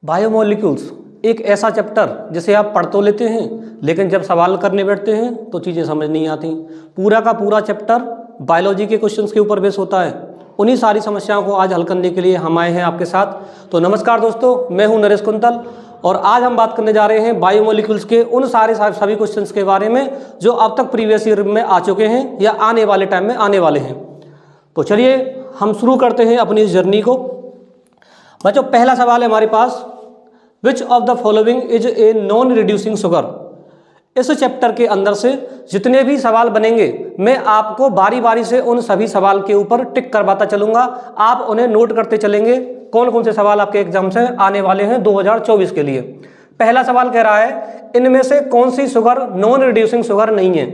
Biomolecules एक ऐसा chapter जिसे आप पढ़ तो लेते हैं लेकिन जब सवाल करने बैठते हैं तो चीज़ें समझ नहीं आती। पूरा का पूरा चैप्टर बायोलॉजी के क्वेश्चंस के ऊपर बेस होता है। उन्हीं सारी समस्याओं को आज हल करने के लिए हम आए हैं आपके साथ। तो नमस्कार दोस्तों, मैं हूं नरेश कुंतल और आज हम बात करने जा रहे हैं बायोमोलिक्यूल्स के उन सभी क्वेश्चंस के बारे में जो अब तक प्रीवियस ईयर में आ चुके हैं या आने वाले टाइम में आने वाले हैं। तो चलिए हम शुरू करते हैं अपनी इस जर्नी को। बच्चों, पहला सवाल है हमारे पास, which of the following is a non reducing sugar. इस चैप्टर के अंदर से जितने भी सवाल बनेंगे मैं आपको बारी बारी से उन सभी सवाल के ऊपर टिक करवाता चलूंगा। आप उन्हें नोट करते चलेंगे कौन कौन से सवाल आपके एग्जाम से आने वाले हैं 2024 के लिए। पहला सवाल कह रहा है, इनमें से कौन सी शुगर नॉन रिड्यूसिंग शुगर नहीं है।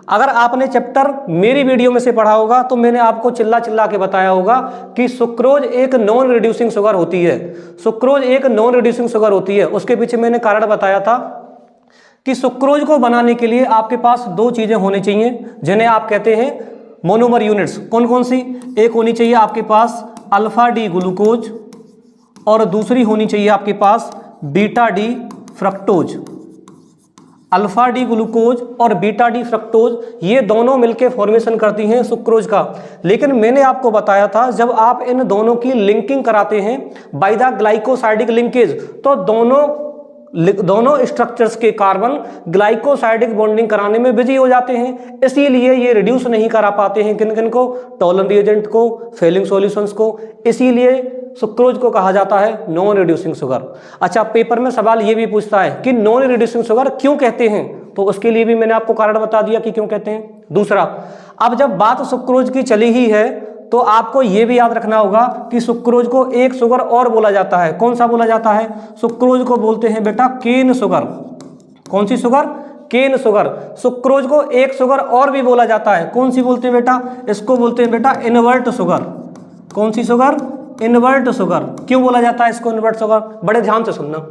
अगर आपने चैप्टर मेरी वीडियो में से पढ़ा होगा तो मैंने आपको चिल्ला चिल्ला के बताया होगा कि सुक्रोज एक नॉन रिड्यूसिंग शुगर होती है। सुक्रोज एक नॉन रिड्यूसिंग शुगर होती है। उसके पीछे मैंने कारण बताया था कि सुक्रोज को बनाने के लिए आपके पास दो चीजें होनी चाहिए जिन्हें आप कहते हैं मोनोमर यूनिट्स। कौन कौन सी? एक होनी चाहिए आपके पास अल्फा डी ग्लूकोज और दूसरी होनी चाहिए आपके पास beta D fructose. Alpha D glucose और बीटा डी फ्रक्टोज ये दोनों मिलकर फॉर्मेशन करती हैं सुक्रोज का। लेकिन मैंने आपको बताया था जब आप इन दोनों की लिंकिंग कराते हैं बाय द ग्लाइकोसाइडिक लिंकेज तो दोनों स्ट्रक्चर्स के कार्बन ग्लाइकोसाइडिक बॉन्डिंग कराने में बिजी हो जाते हैं। इसीलिए ये रिड्यूस नहीं करा पाते हैं किन किन को? टॉलन रिएजेंट को, फेलिंग सॉल्यूशंस को। इसीलिए सुक्रोज को कहा जाता है नॉन रिड्यूसिंग शुगर। अच्छा, पेपर में सवाल ये भी पूछता है कि नॉन रिड्यूसिंग शुगर क्यों कहते हैं, तो उसके लिए भी मैंने आपको कारण बता दिया कि क्यों कहते हैं। दूसरा, अब जब बात सुक्रोज की चली ही है तो आपको यह भी याद रखना होगा कि सुक्रोज को एक शुगर और बोला जाता है। कौन सा बोला जाता है? सुक्रोज को बोलते हैं बेटा केन शुगर। कौन सी शुगर? Cane sugar. सुक्रोज को एक शुगर और भी बोला जाता है। कौन सी बोलते हैं बेटा? इसको बोलते हैं बेटा इनवर्ट शुगर। कौन सी शुगर? Invert sugar. क्यों बोला जाता है इसको इनवर्ट शुगर? बड़े ध्यान से सुनना।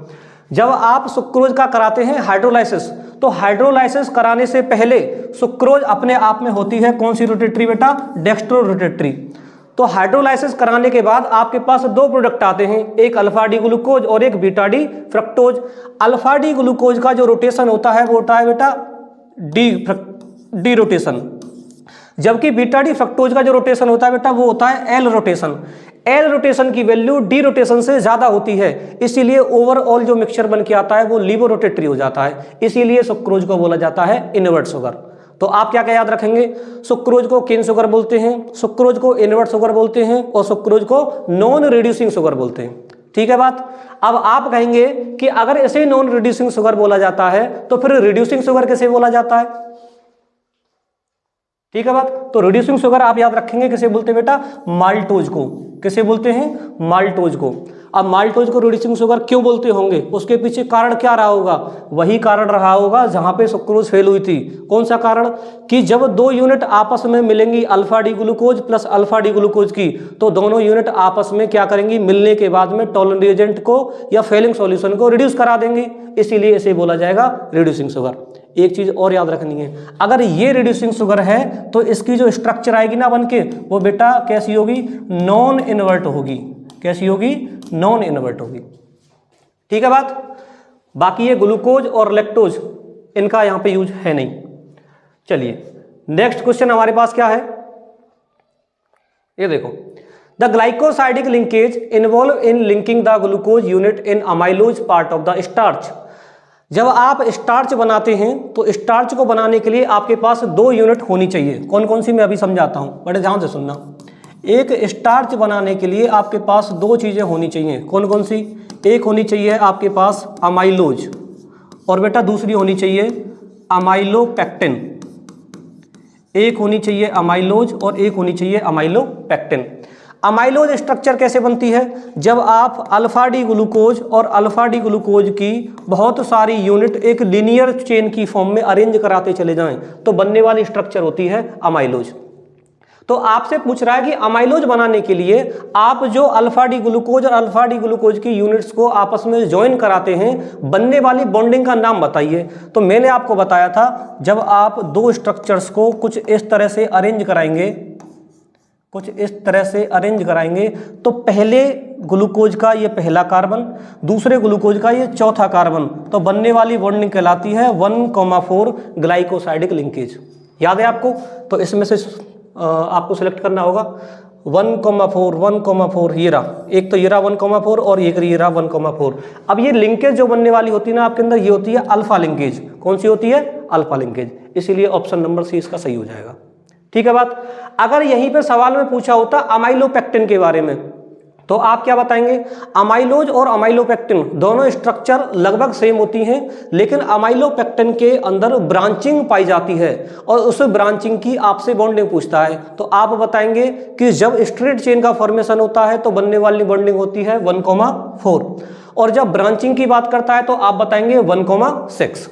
जब आप सुक्रोज का कराते हैं हाइड्रोलाइसिस तो हाइड्रोलाइसिस कराने से पहले सुक्रोज अपने आप में होती है कौन सी रोटेटरी बेटा? Dextrorotatory. तो हाइड्रोलाइसिस कराने के बाद आपके पास दो प्रोडक्ट आते हैं, एक अल्फा डी ग्लूकोज और एक beta D fructose. Alpha D glucose का जो रोटेशन होता है वो होता है बेटा डी रोटेशन, जबकि बीटा डी फ्रक्टोज का जो रोटेशन होता है बेटा वो होता है एल रोटेशन। एल रोटेशन की वैल्यू डी रोटेशन से ज्यादा होती है, इसीलिए ओवरऑल जो मिक्सचर बन के आता है वो लीवो रोटेटरी हो जाता है। इसीलिए सुक्रोज को बोला जाता है इनवर्ट शुगर। तो आप क्या क्या याद रखेंगे? सुक्रोज को केन शुगर बोलते हैं, सुक्रोज को इनवर्ट शुगर बोलते हैं और सुक्रोज को नॉन रिड्यूसिंग शुगर बोलते हैं। ठीक है बात। अब आप कहेंगे कि अगर इसे नॉन रिड्यूसिंग शुगर बोला जाता है तो फिर रिड्यूसिंग शुगर कैसे बोला जाता है? ठीक है बात। तो रिड्यूसिंग शुगर आप याद रखेंगे किसे बोलते हैं बेटा? माल्टोज को। किसे बोलते हैं? माल्टोज को। अब माल्टोज को रिड्यूसिंग शुगर क्यों बोलते होंगे? उसके पीछे कारण क्या रहा होगा? वही कारण रहा होगा जहां पे सुक्रोज फेल हुई थी। कौन सा कारण? कि जब दो यूनिट आपस में मिलेंगी alpha D glucose plus alpha D glucose की तो दोनों यूनिट आपस में क्या करेंगी? मिलने के बाद में टॉलन रिएजेंट को या फेलिंग सॉल्यूशन को रिड्यूस करा देंगी। इसीलिए इसे बोला जाएगा रिड्यूसिंग शुगर। एक चीज और याद रखनी है, अगर ये रिड्यूसिंग शुगर है तो इसकी जो स्ट्रक्चर आएगी ना बनके वो बेटा कैसी होगी? नॉन इनवर्ट होगी। कैसी होगी? नॉन इनवर्ट होगी। ठीक है बात। बाकी ये ग्लूकोज और लैक्टोज इनका यहां पे यूज है नहीं। चलिए नेक्स्ट क्वेश्चन हमारे पास क्या है, ये देखो। The glycosidic linkage involve in linking the glucose unit in amylose part of the starch. जब आप स्टार्च बनाते हैं तो स्टार्च को बनाने के लिए आपके पास दो यूनिट होनी चाहिए। कौन कौन सी मैं अभी समझाता हूं, बड़े ध्यान से सुनना। एक स्टार्च बनाने के लिए आपके पास दो चीजें होनी चाहिए। कौन कौन सी? एक होनी चाहिए आपके पास अमाइलोज और बेटा दूसरी होनी चाहिए अमाइलोपेक्टिन। एक होनी चाहिए अमाइलोज और एक होनी चाहिए अमाइलोपेक्टिन। अमाइलोज स्ट्रक्चर कैसे बनती है? जब आप अल्फा डी ग्लूकोज और अल्फा डी ग्लूकोज की बहुत सारी यूनिट एक लीनियर चेन की फॉर्म में अरेंज कराते चले जाएं तो बनने वाली स्ट्रक्चर होती है अमाइलोज। तो आपसे पूछ रहा है कि अमाइलोज बनाने के लिए आप जो अल्फा डी ग्लूकोज और अल्फा डी ग्लूकोज की यूनिट्स को आपस में ज्वाइन कराते हैं बनने वाली बॉन्डिंग का नाम बताइए। तो मैंने आपको बताया था जब आप दो स्ट्रक्चर्स को कुछ इस तरह से अरेंज कराएंगे कुछ इस तरह से अरेंज कराएंगे तो पहले ग्लूकोज का ये पहला कार्बन, दूसरे ग्लूकोज का ये चौथा कार्बन, तो बनने वाली बॉन्डिंग कहलाती है 1,4 ग्लाइकोसाइडिक लिंकेज। याद है आपको? तो इसमें से आपको सिलेक्ट करना होगा 1,4 ये रहा, एक तो ये रहा 1,4 और एक ये रहा 1,4। अब ये लिंकेज जो बनने वाली होती है ना आपके अंदर, ये होती है अल्फा लिंकेज। कौन सी होती है? Alpha linkage. इसीलिए ऑप्शन नंबर सी इसका सही हो जाएगा। ठीक है बात। अगर यहीं पे सवाल में पूछा होता अमाइलोपेक्टिन के बारे में, तो आप क्या बताएंगे? अमाइलोज और अमाइलोपेक्टिन दोनों स्ट्रक्चर लगभग सेम होती हैं, लेकिन अमाइलोपेक्टिन के अंदर ब्रांचिंग पाई जाती है और उस ब्रांचिंग की आपसे बॉन्डिंग पूछता है, तो आप बताएंगे कि जब स्ट्रेट चेन का फॉर्मेशन होता है तो बनने वाली बॉन्डिंग होती है 1,4 और जब ब्रांचिंग की बात करता है तो आप बताएंगे 1,6।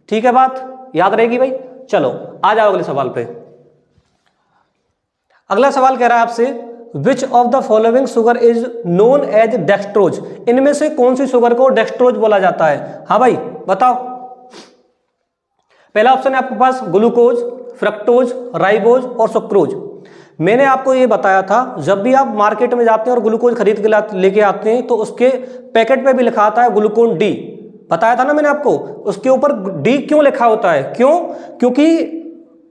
ठीक है बात, याद रहेगी भाई। चलो आ जाओ अगले सवाल पे। अगला सवाल कह रहा है आपसे, which of the following sugar is known as dextrose? इनमें से कौन सी शुगर को डेक्सट्रोज बोला जाता है? हाँ भाई बताओ। पहला ऑप्शन है आपके पास ग्लूकोज, फ्रक्टोज, राइबोज और सुक्रोज। मैंने आपको ये बताया था, जब भी आप मार्केट में जाते हैं और ग्लूकोज खरीद के लेके आते हैं तो उसके पैकेट पे भी लिखा आता है ग्लूकोन डी। बताया था ना मैंने आपको, उसके ऊपर डी क्यों लिखा होता है? क्यों? क्योंकि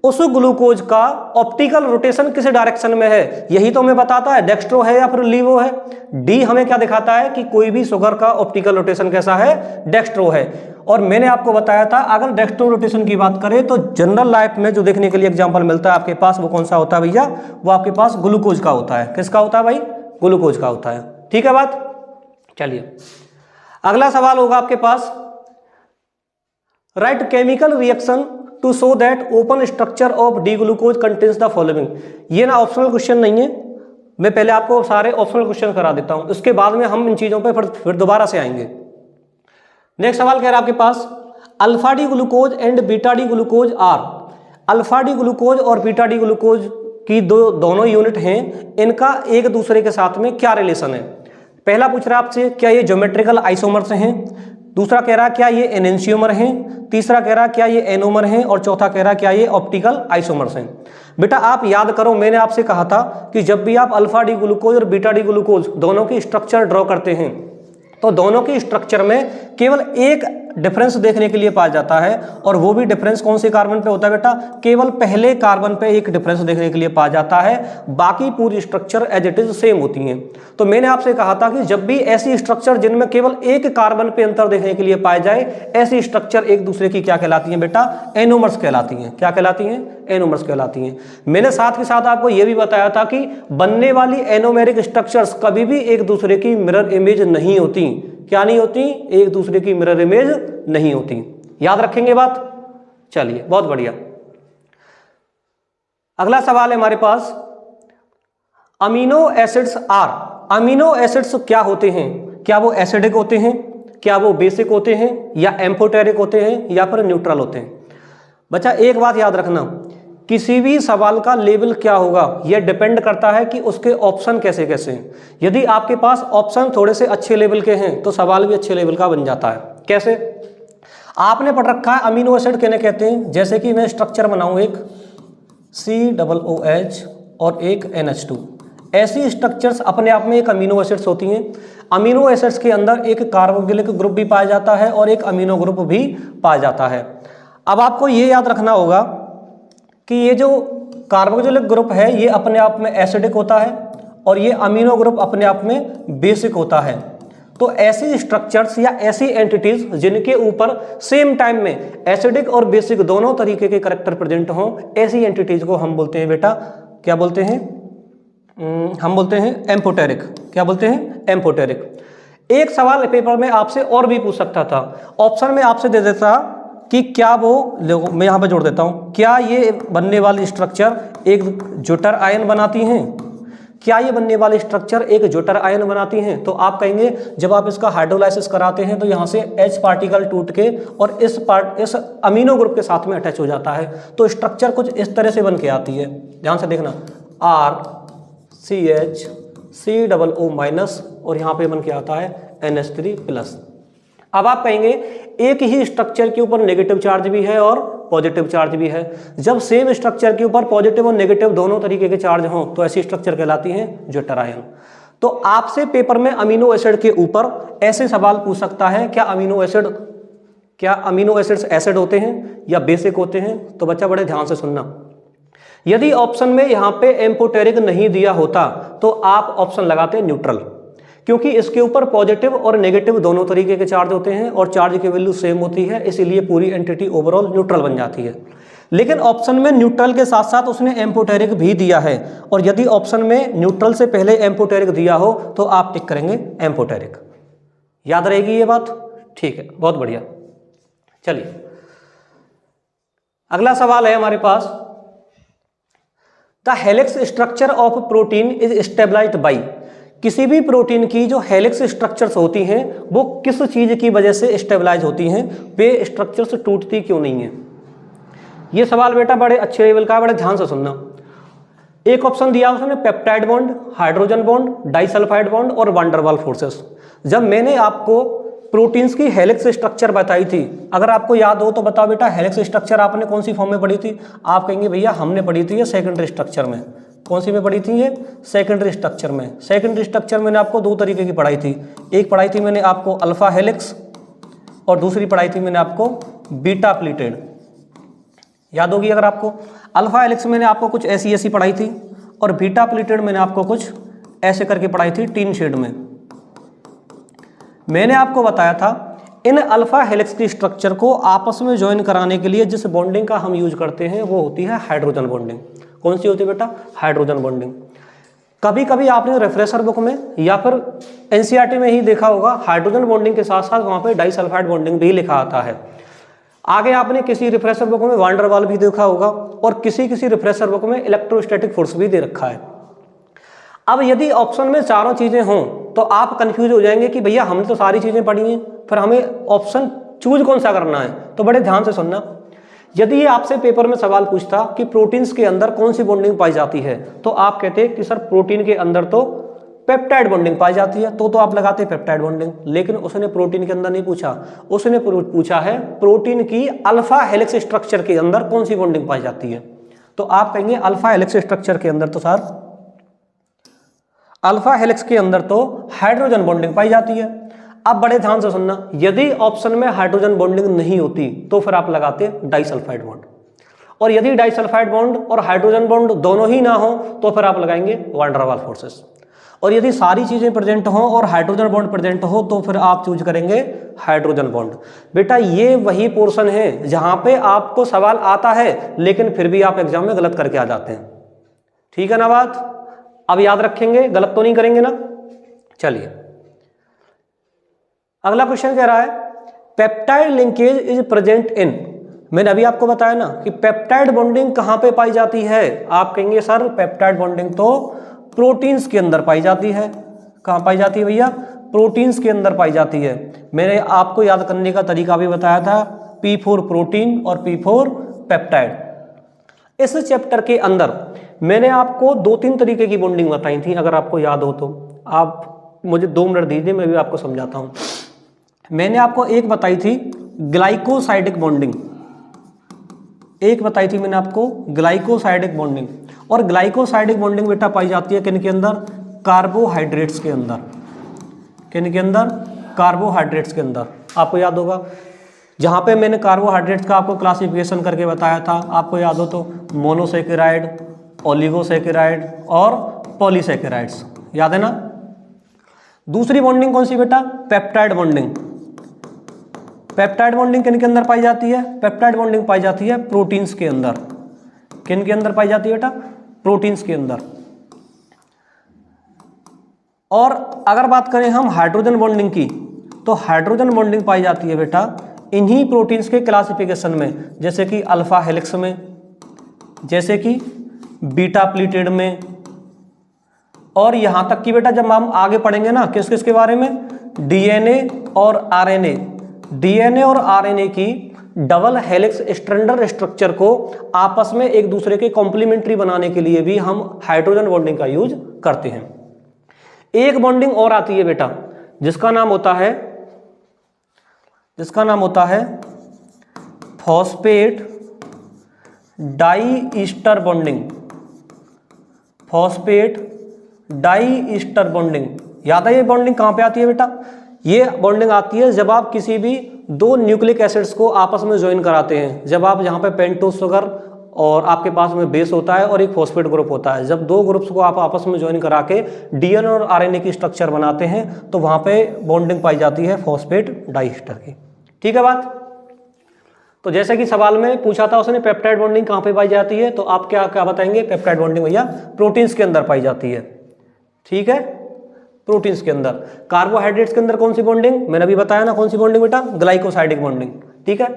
उस ग्लूकोज का ऑप्टिकल रोटेशन किस डायरेक्शन में है, यही तो हमें बताता है डेक्स्ट्रो है या फिर लीवो है। डी हमें क्या दिखाता है कि कोई भी शुगर का ऑप्टिकल रोटेशन कैसा है? डेक्स्ट्रो है। और मैंने आपको बताया था अगर डेक्स्ट्रो रोटेशन की बात करें तो जनरल लाइफ में जो देखने के लिए एग्जांपल मिलता है आपके पास, वो कौन सा होता है भैया? वो आपके पास ग्लूकोज का होता है। किसका होता है भाई? ग्लूकोज का होता है। ठीक है बात। चलिए अगला सवाल होगा आपके पास, write chemical reaction to show that open structure of D glucose contains the following. ये ना ऑप्शनल क्वेश्चन नहीं है, मैं पहले आपको सारे ऑप्शनल क्वेश्चन करा देता हूं, उसके बाद में हम इन चीजों पे फिर दोबारा से आएंगे। नेक्स्ट सवाल कह रहा है आपके पास, alpha D glucose and beta D glucose are. Alpha D glucose और बीटा डी ग्लूकोज की दोनों यूनिट हैं, इनका एक दूसरे के साथ में क्या रिलेशन है? पहला पूछ रहा है आपसे, क्या ये ज्योमेट्रिकल आइसोमर्स हैं? दूसरा कह रहा क्या ये एनेंशियोमर हैं? तीसरा कह रहा क्या ये एनोमर हैं? और चौथा कह रहा क्या ये ऑप्टिकल आइसोमर्स हैं? बेटा आप याद करो, मैंने आपसे कहा था कि जब भी आप अल्फा डी ग्लूकोज और बीटा डी ग्लूकोज दोनों की स्ट्रक्चर ड्रॉ करते हैं तो दोनों की स्ट्रक्चर में केवल एक डिफरेंस देखने के लिए पाया जाता है, और वो भी डिफरेंस कौन से कार्बन पे होता है बेटा? केवल पहले कार्बन पे एक डिफरेंस देखने के लिए पाया जाता है, बाकी पूरी structure as it is same होती हैं। तो मैंने आपसे कहा था कि जब भी ऐसी स्ट्रक्चर जिनमें केवल एक कार्बन पे अंतर देखने के लिए पाया जाए, ऐसी स्ट्रक्चर एक दूसरे की क्या कहलाती हैं बेटा? एनोमर्स कहलाती हैं। क्या कहलाती हैं? एनोमर्स कहलाती हैं। मैंने साथ के साथ आपको यह भी बताया था कि बनने वाली एनोमेरिक स्ट्रक्चर्स कभी भी एक दूसरे की मिरर इमेज नहीं होती। क्या नहीं होती? एक दूसरे की मिरर इमेज नहीं होती। याद रखेंगे बात। चलिए बहुत बढ़िया। अगला सवाल है हमारे पास, amino acids are. Amino acids क्या होते हैं? क्या वो एसिडिक होते हैं, क्या वो बेसिक होते हैं, या एम्फोटेरिक होते हैं, या फिर न्यूट्रल होते हैं? बच्चा एक बात याद रखना, किसी भी सवाल का लेवल क्या होगा यह डिपेंड करता है कि उसके ऑप्शन कैसे कैसे हैं। यदि आपके पास ऑप्शन थोड़े से अच्छे लेवल के हैं तो सवाल भी अच्छे लेवल का बन जाता है। कैसे? आपने पढ़ रखा है अमीनो एसिड किन्हें कहते हैं। जैसे कि मैं स्ट्रक्चर बनाऊं, एक COOH और एक NH2, ऐसी स्ट्रक्चर्स अपने आप में एक अमीनो एसिड्स होती हैं। अमीनो एसिड्स के अंदर एक कार्बोक्सिलिक ग्रुप भी पाया जाता है और एक अमीनो ग्रुप भी पाया जाता है। अब आपको ये याद रखना होगा कि ये जो कार्बोक्सिलिक ग्रुप है ये अपने आप में एसिडिक होता है और ये अमीनो ग्रुप अपने आप में बेसिक होता है। तो ऐसी स्ट्रक्चर्स या ऐसी एंटिटीज जिनके ऊपर सेम टाइम में एसिडिक और बेसिक दोनों तरीके के करैक्टर प्रेजेंट हों, ऐसी एंटिटीज को हम बोलते हैं बेटा, क्या बोलते हैं? हम बोलते हैं एम्फोटेरिक। क्या बोलते हैं? एम्फोटेरिक। एक सवाल पेपर में आपसे और भी पूछ सकता था, ऑप्शन में आपसे दे देता कि क्या वो, मैं यहाँ पे जोड़ देता हूँ, क्या ये बनने वाली स्ट्रक्चर एक ज्योटर आयन बनाती हैं? क्या ये बनने वाली स्ट्रक्चर एक ज्योटर आयन बनाती हैं? तो आप कहेंगे जब आप इसका हाइड्रोलाइसिस कराते हैं तो यहाँ से H पार्टिकल टूट के और इस अमीनो ग्रुप के साथ में अटैच हो जाता है, तो स्ट्रक्चर कुछ इस तरह से बन के आती है। ध्यान से देखना, RCHCOO- और यहाँ पे बन के आता है NH3+। अब आप कहेंगे एक ही स्ट्रक्चर के ऊपर नेगेटिव चार्ज भी है और पॉजिटिव चार्ज भी है। जब सेम स्ट्रक्चर के ऊपर पॉजिटिव और नेगेटिव दोनों तरीके के चार्ज हों तो ऐसी स्ट्रक्चर कहलाती हैं ज्वेटर आयन। तो आपसे पेपर में अमीनो एसिड के ऊपर ऐसे सवाल पूछ सकता है, क्या अमीनो एसिड्स एसिड होते हैं या बेसिक होते हैं? तो बच्चा बड़े ध्यान से सुनना। यदि ऑप्शन में यहाँ पे एम्फोटेरिक नहीं दिया होता तो आप ऑप्शन लगाते न्यूट्रल, क्योंकि इसके ऊपर पॉजिटिव और नेगेटिव दोनों तरीके के चार्ज होते हैं और चार्ज की वैल्यू सेम होती है, इसीलिए पूरी एंटिटी ओवरऑल न्यूट्रल बन जाती है। लेकिन ऑप्शन में न्यूट्रल के साथ साथ उसने एम्फोटेरिक भी दिया है, और यदि ऑप्शन में न्यूट्रल से पहले एम्फोटेरिक दिया हो तो आप टिक करेंगे एम्फोटेरिक। याद रहेगी ये बात? ठीक है, बहुत बढ़िया। चलिए अगला सवाल है हमारे पास, the helix structure of protein is stabilized by. किसी भी प्रोटीन की जो हेलिक्स स्ट्रक्चर्स होती हैं वो किस चीज की वजह से स्टेबलाइज होती हैं, वे स्ट्रक्चर्स टूटती क्यों नहीं है? ये सवाल बेटा बड़े अच्छे लेवल का, बड़े ध्यान से सुनना। एक ऑप्शन दिया उसने peptide bond, hydrogen bond, disulphide bond और वान डेर वाल फोर्सेस। जब मैंने आपको प्रोटीन्स की हेलिक्स स्ट्रक्चर बताई थी, अगर आपको याद हो तो बताओ बेटा हेलिक्स स्ट्रक्चर आपने कौन सी फॉर्म में पढ़ी थी? आप कहेंगे भैया हमने पढ़ी थी ये सेकेंडरी स्ट्रक्चर में। कौन सी में पढ़ी थी ये? सेकेंडरी स्ट्रक्चर में। सेकेंडरी स्ट्रक्चर मैंने आपको दो तरीके की पढ़ाई थी, एक पढ़ाई थी मैंने आपको अल्फा हेलिक्स और दूसरी पढ़ाई थी मैंने आपको बीटा प्लीटेड। याद होगी अगर आपको। अल्फा हेलिक्स मैंने आपको कुछ ऐसी पढ़ाई थी और बीटा प्लीटेड मैंने आपको कुछ ऐसे करके पढ़ाई थी टीन शेड में। मैंने आपको बताया था इन अल्फा हेलिक्स की स्ट्रक्चर को आपस में ज्वाइन कराने के लिए जिस बॉन्डिंग का हम यूज करते हैं वो होती है हाइड्रोजन बॉन्डिंग। कौन सी होती है बेटा? Hydrogen bonding. कभी कभी आपने रेफरेंसर बुक में या फिर एनसीईआरटी में ही देखा होगा, हाइड्रोजन बॉन्डिंग के साथ साथ वहाँ पे डाइसल्फाइड बॉन्डिंग भी लिखा आता है। आगे आपने किसी रिफ्रेशर बुक में वान डेर वाल भी देखा होगा और किसी रिफ्रेशर बुक में इलेक्ट्रोस्टैटिक फोर्स भी दे रखा है। अब यदि ऑप्शन में चारों चीजें हों तो आप कंफ्यूज हो जाएंगे कि भैया हमने तो सारी चीजें पढ़ी हैं, फिर हमें ऑप्शन चूज कौन सा करना है। तो बड़े ध्यान से सुनना। यदि ये आपसे पेपर में सवाल पूछता कि प्रोटीन्स के अंदर कौन सी बॉन्डिंग पाई जाती है, तो आप कहते कि सर प्रोटीन के अंदर तो पेप्टाइड बॉन्डिंग पाई जाती है, तो आप लगाते पेप्टाइड बॉन्डिंग। लेकिन उसने प्रोटीन के अंदर नहीं पूछा, उसने पूछा है प्रोटीन की अल्फा हेलिक्स स्ट्रक्चर के अंदर कौन सी बॉन्डिंग पाई जाती है। तो आप कहेंगे अल्फा हेलिक्स स्ट्रक्चर के अंदर तो सर अल्फा हेलिक्स के अंदर तो हाइड्रोजन बॉन्डिंग पाई जाती है। अब बड़े ध्यान से सुनना, यदि ऑप्शन में हाइड्रोजन बॉन्डिंग नहीं होती तो फिर आप लगाते डाइसल्फाइड बॉन्ड, और यदि डाइसल्फाइड बॉन्ड और हाइड्रोजन बॉन्ड दोनों ही ना हो तो फिर आप लगाएंगे वान डेर वाल फोर्सेस, और यदि सारी चीजें प्रेजेंट हो और हाइड्रोजन बॉन्ड प्रेजेंट हो तो फिर आप चूज करेंगे हाइड्रोजन बॉन्ड। बेटा ये वही पोर्शन है जहां पे आपको सवाल आता है लेकिन फिर भी आप एग्जाम में गलत करके आ जाते हैं। ठीक है ना बात? अब याद रखेंगे, गलत तो नहीं करेंगे ना। चलिए अगला क्वेश्चन कह रहा है peptide linkage is present in. मैंने अभी आपको बताया ना कि पेप्टाइड बॉन्डिंग कहां पे पाई जाती है। आप कहेंगे सर पेप्टाइड बॉन्डिंग तो प्रोटीन्स के अंदर पाई जाती है। कहां पाई जाती है भैया? प्रोटीन्स के अंदर पाई जाती है। मैंने आपको याद करने का तरीका भी बताया था, P4 प्रोटीन और P4 पेप्टाइड। इस चैप्टर के अंदर मैंने आपको 2-3 तरीके की बॉन्डिंग बताई थी, अगर आपको याद हो तो आप मुझे 2 मिनट दीजिए, मैं भी आपको समझाता हूं। मैंने आपको एक बताई थी ग्लाइकोसाइडिक बॉन्डिंग, एक बताई थी मैंने आपको ग्लाइकोसाइडिक बॉन्डिंग। और ग्लाइकोसाइडिक बॉन्डिंग बेटा पाई जाती है किन के अंदर? कार्बोहाइड्रेट्स के अंदर। किन के अंदर? कार्बोहाइड्रेट्स के अंदर। आपको याद होगा जहां पे मैंने कार्बोहाइड्रेट्स का आपको क्लासिफिकेशन करके बताया था, आपको याद हो तो मोनोसेकेराइड, ओलिगोसेकेराइड और पॉलीसेकेराइड्स, याद है ना। दूसरी बॉन्डिंग कौन सी बेटा? Peptide bonding. पेप्टाइड बॉन्डिंग किन के अंदर पाई जाती है? पेप्टाइड बॉन्डिंग पाई जाती है प्रोटीन्स के अंदर। किन के अंदर पाई जाती है बेटा? प्रोटीन्स के अंदर। और अगर बात करें हम हाइड्रोजन बॉन्डिंग की, तो हाइड्रोजन बॉन्डिंग पाई जाती है बेटा इन्हीं प्रोटीन्स के क्लासिफिकेशन में, जैसे कि अल्फा हेलिक्स में, जैसे कि बीटा प्लीटेड में, और यहां तक कि बेटा जब हम आगे पढ़ेंगे ना किस किस के बारे में, डीएनए और आरएनए, डीएनए और आरएनए की डबल हेलिक्स स्ट्रैंडर स्ट्रक्चर को आपस में एक दूसरे के कॉम्प्लीमेंट्री बनाने के लिए भी हम हाइड्रोजन बॉन्डिंग का यूज करते हैं। एक बॉन्डिंग और आती है बेटा जिसका नाम होता है phosphate diester bonding, phosphate diester bonding. याद है ये बॉन्डिंग कहाँ पे आती है बेटा? ये बॉन्डिंग आती है जब आप किसी भी दो न्यूक्लिक एसिड्स को आपस में ज्वाइन कराते हैं। जब आप यहाँ पे पेंटोस शुगर और आपके पास में बेस होता है और एक फॉस्फेट ग्रुप होता है, जब दो ग्रुप्स को आप आपस में ज्वाइन करा के डीएनए और आरएनए की स्ट्रक्चर बनाते हैं तो वहाँ पे बॉन्डिंग पाई जाती है फॉस्फेट डाईस्टर की। ठीक है बात? तो जैसे कि सवाल में पूछा था उसने पेप्टाइड बॉन्डिंग कहाँ पे पाई जाती है, तो आप क्या क्या बताएंगे? पेप्टाइड बॉन्डिंग भैया प्रोटीन्स के अंदर पाई जाती है। ठीक है, प्रोटीन्स के अंदर। कार्बोहाइड्रेट्स के अंदर कौन सी बॉन्डिंग? मैंने अभी बताया ना कौन सी बॉन्डिंग बेटा? Glycosidic bonding. ठीक है,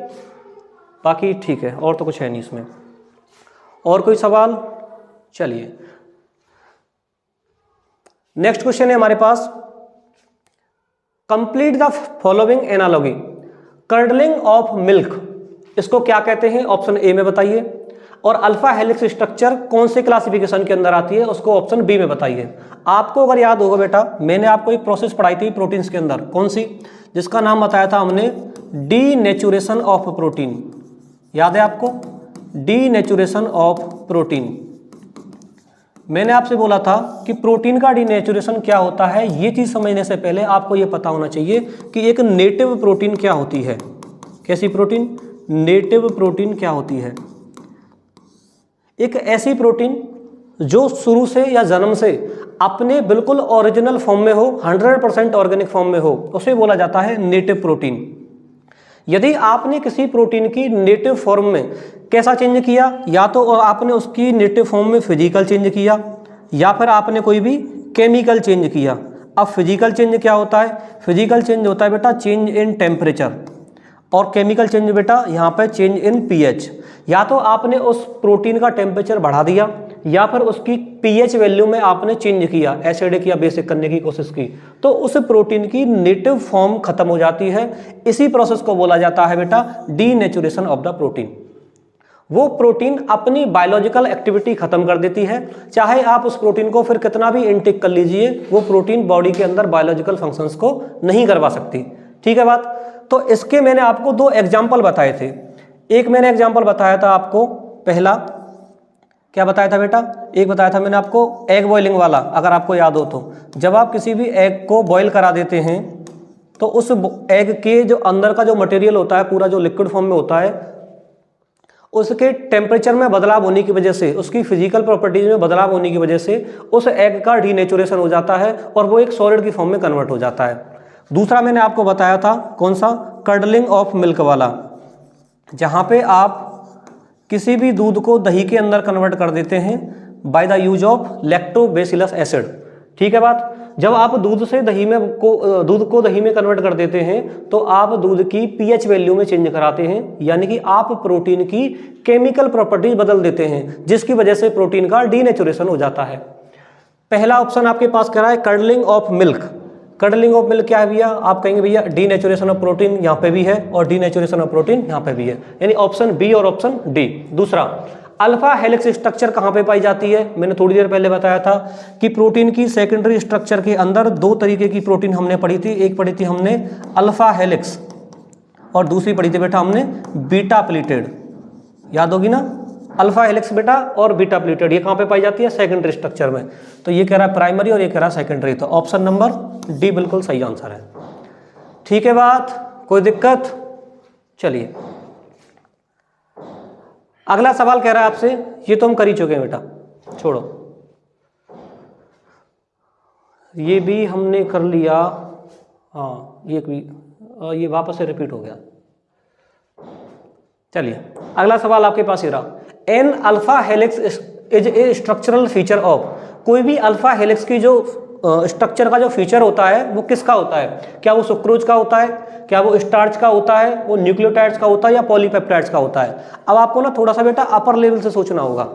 बाकी ठीक है, और तो कुछ है नहीं इसमें। और कोई सवाल? चलिए नेक्स्ट क्वेश्चन है हमारे पास, complete the following analogy. Curdling of milk इसको क्या कहते हैं? ऑप्शन ए में बताइए। और अल्फा हेलिक्स स्ट्रक्चर कौन से क्लासिफिकेशन के अंदर आती है? उसको ऑप्शन बी में बताइए। आपको अगर याद होगा बेटा, मैंने आपको एक प्रोसेस पढ़ाई थी प्रोटीन्स के अंदर, कौन सी? जिसका नाम बताया था हमने डीनेचुरेशन ऑफ प्रोटीन। याद है आपको? Denaturation of protein. मैंने आपसे बोला था कि प्रोटीन का डीनेचुरेशन क्या होता है। ये चीज समझने से पहले आपको ये पता होना चाहिए कि एक नेटिव प्रोटीन क्या होती है। कैसी प्रोटीन? नेटिव प्रोटीन क्या होती है? एक ऐसी प्रोटीन जो शुरू से या जन्म से अपने बिल्कुल ओरिजिनल फॉर्म में हो, 100% ऑर्गेनिक फॉर्म में हो, उसे बोला जाता है नेटिव प्रोटीन। यदि आपने किसी प्रोटीन की नेटिव फॉर्म में कैसा चेंज किया, या तो आपने उसकी नेटिव फॉर्म में फिजिकल चेंज किया या फिर आपने कोई भी केमिकल चेंज किया। अब फिजिकल चेंज क्या होता है? फिजिकल चेंज होता है बेटा चेंज इन टेम्परेचर, और केमिकल चेंज बेटा यहाँ पे चेंज इन पीएच। या तो आपने उस प्रोटीन का टेम्परेचर बढ़ा दिया या फिर उसकी पीएच वैल्यू में आपने चेंज किया, एसिडिक या बेसिक करने की कोशिश की, तो उस प्रोटीन की नेटिव फॉर्म खत्म हो जाती है। इसी प्रोसेस को बोला जाता है बेटा डीनेचुरेशन ऑफ द प्रोटीन। वो प्रोटीन अपनी बायोलॉजिकल एक्टिविटी खत्म कर देती है, चाहे आप उस प्रोटीन को फिर कितना भी इनटेक कर लीजिए, वो प्रोटीन बॉडी के अंदर बायोलॉजिकल फंक्शंस को नहीं करवा सकती। ठीक है बात? तो इसके मैंने आपको दो एग्जाम्पल बताए थे। एक मैंने एग्जाम्पल बताया था आपको, पहला क्या बताया था बेटा? एक बताया था मैंने आपको एग बॉइलिंग वाला, अगर आपको याद हो तो। जब आप किसी भी एग को बॉईल करा देते हैं तो उस एग के जो अंदर का जो मटेरियल होता है, पूरा जो लिक्विड फॉर्म में होता है, उसके टेम्परेचर में बदलाव होने की वजह से, उसकी फिजिकल प्रॉपर्टीज में बदलाव होने की वजह से उस एग का डीनेचुरेशन हो जाता है और वो एक सॉलिड की फॉर्म में कन्वर्ट हो जाता है। दूसरा मैंने आपको बताया था कौन सा? कर्डलिंग ऑफ मिल्क वाला, जहाँ पे आप किसी भी दूध को दही के अंदर कन्वर्ट कर देते हैं by the use of lactobacillus acid. ठीक है बात? जब आप दूध से दूध को दही में कन्वर्ट कर देते हैं तो आप दूध की पीएच वैल्यू में चेंज कराते हैं, यानी कि आप प्रोटीन की केमिकल प्रॉपर्टीज बदल देते हैं, जिसकी वजह से प्रोटीन का डीनेचुरेशन हो जाता है। पहला ऑप्शन आपके पास कह रहा है curdling of milk. Curdling of milk क्या है भैया? आप कहेंगे भैया डीनेचुरेशन ऑफ प्रोटीन यहाँ पे भी है और डीनेचुरेशन ऑफ प्रोटीन यहाँ पे भी है, यानी ऑप्शन बी और ऑप्शन डी। दूसरा, अल्फा हेलिक्स स्ट्रक्चर कहाँ पे पाई जाती है? मैंने थोड़ी देर पहले बताया था कि प्रोटीन की सेकेंडरी स्ट्रक्चर के अंदर दो तरीके की प्रोटीन हमने पढ़ी थी। एक पढ़ी थी हमने अल्फा हेलिक्स और दूसरी पढ़ी थी बेटा हमने बीटा प्लीटेड। याद होगी ना? अल्फा हेलिक्स बेटा और बीटा प्लीटेड, ये कहाँ पे पाई जाती है? सेकेंडरी स्ट्रक्चर में। तो ये कह रहा है प्राइमरी और ये कह रहा है सेकेंडरी, तो ऑप्शन नंबर डी बिल्कुल सही आंसर है। ठीक है बात? कोई दिक्कत? चलिए अगला सवाल कह रहा है आपसे, ये तो हम कर ही चुके हैं बेटा, छोड़ो, ये भी हमने कर लिया। हाँ ये वापस से रिपीट हो गया। चलिए अगला सवाल आपके पास ये रहा, an alpha helix is a structural feature of. कोई भी अल्फा हेलिक्स की जो स्ट्रक्चर का जो फीचर होता है वो किसका होता है? क्या वो सुक्रोज का होता है, क्या वो स्टार्च का होता है, वो न्यूक्लियोटाइड्स का होता है या पॉलीपेप्टाइड्स का होता है? अब आपको ना थोड़ा सा बेटा अपर लेवल से सोचना होगा।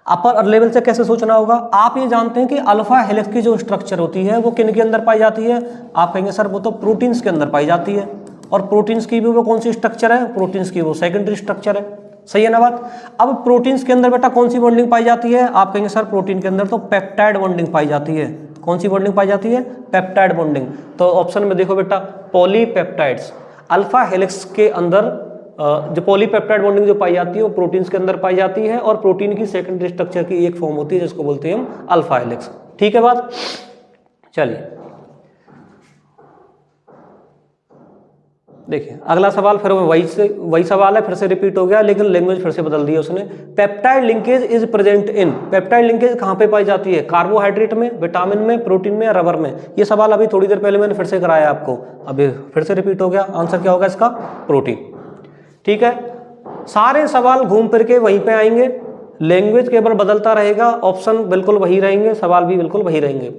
अपर लेवल से कैसे सोचना होगा? आप ये जानते हैं कि अल्फा हेलिक्स की जो स्ट्रक्चर होती है वो किन के अंदर पाई जाती है? आप कहेंगे सर वो तो प्रोटीन्स के अंदर पाई जाती है, और प्रोटीन्स की भी वो कौन सी स्ट्रक्चर है? प्रोटीन्स की वो सेकेंडरी स्ट्रक्चर है। सही है ना बात? अब प्रोटीन्स के अंदर बेटा कौन सी बॉन्डिंग पाई जाती है? आप कहेंगे सर प्रोटीन के अंदर तो पेप्टाइड बॉन्डिंग पाई जाती है। कौन सी बॉन्डिंग पाई जाती है? Peptide bonding. तो ऑप्शन में देखो बेटा पॉलीपेप्टाइड्स। अल्फा हेलिक्स के अंदर जो पॉलीपेप्टाइड बॉन्डिंग जो पाई जाती है वो प्रोटीन्स के अंदर पाई जाती है, और प्रोटीन की सेकेंडरी स्ट्रक्चर की एक फॉर्म होती है जिसको बोलते हैं हम अल्फा हेलिक्स। ठीक है बात। चलिए देखिए अगला सवाल फिर वही सवाल है, फिर से रिपीट हो गया लेकिन लैंग्वेज फिर से बदल दी है उसने। Peptide linkage is present in, peptide linkage कहाँ पे पाई जाती है? कार्बोहाइड्रेट में, विटामिन में, प्रोटीन में या रबर में? ये सवाल अभी थोड़ी देर पहले मैंने फिर से कराया आपको, अभी फिर से रिपीट हो गया। आंसर क्या होगा इसका? प्रोटीन। ठीक है, सारे सवाल घूम फिर के वहीं पे आएंगे, लैंग्वेज केवल बदलता रहेगा, ऑप्शन बिल्कुल वही रहेंगे, सवाल भी बिल्कुल वही रहेंगे।